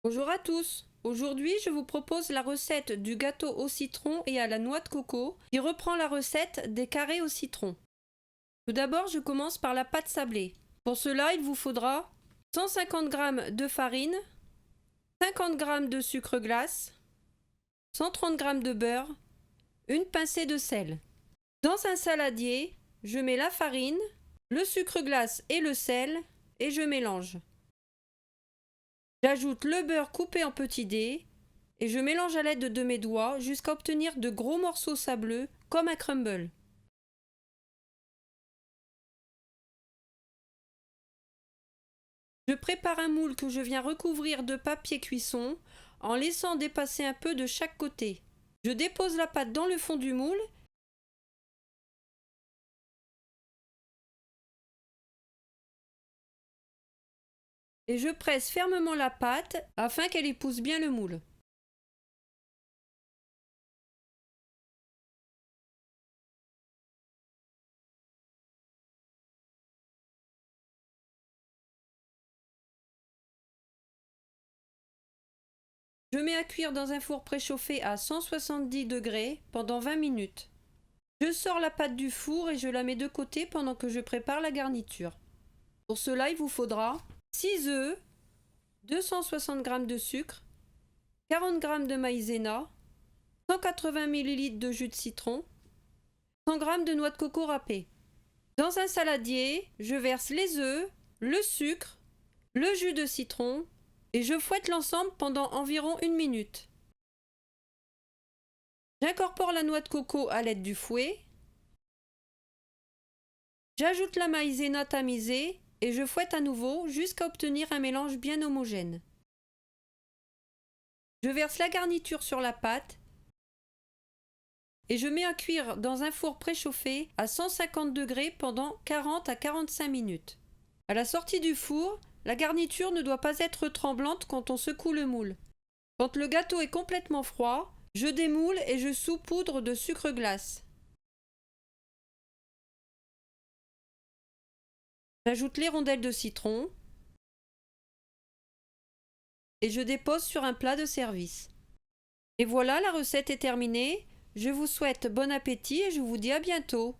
Bonjour à tous. Aujourd'hui, je vous propose la recette du gâteau au citron et à la noix de coco qui reprend la recette des carrés au citron. Tout d'abord, je commence par la pâte sablée. Pour cela, il vous faudra 150 g de farine, 50 g de sucre glace, 130 g de beurre, une pincée de sel. Dans un saladier, je mets la farine, le sucre glace et le sel et je mélange. J'ajoute le beurre coupé en petits dés et je mélange à l'aide de mes doigts jusqu'à obtenir de gros morceaux sableux comme un crumble. Je prépare un moule que je viens recouvrir de papier cuisson en laissant dépasser un peu de chaque côté. Je dépose la pâte dans le fond du moule et je presse fermement la pâte afin qu'elle épouse bien le moule. Je mets à cuire dans un four préchauffé à 170 degrés pendant 20 minutes. Je sors la pâte du four et je la mets de côté pendant que je prépare la garniture. Pour cela, il vous faudra 6 œufs, 260 g de sucre, 40 g de maïzena, 180 ml de jus de citron, 100 g de noix de coco râpée. Dans un saladier, je verse les œufs, le sucre, le jus de citron et je fouette l'ensemble pendant environ 1 minute. J'incorpore la noix de coco à l'aide du fouet. J'ajoute la maïzena tamisée et je fouette à nouveau jusqu'à obtenir un mélange bien homogène. Je verse la garniture sur la pâte et je mets à cuire dans un four préchauffé à 150 degrés pendant 40 à 45 minutes. À la sortie du four, la garniture ne doit pas être tremblante quand on secoue le moule. Quand le gâteau est complètement froid, je démoule et je saupoudre de sucre glace. J'ajoute les rondelles de citron et je dépose sur un plat de service. Et voilà, la recette est terminée. Je vous souhaite bon appétit et je vous dis à bientôt.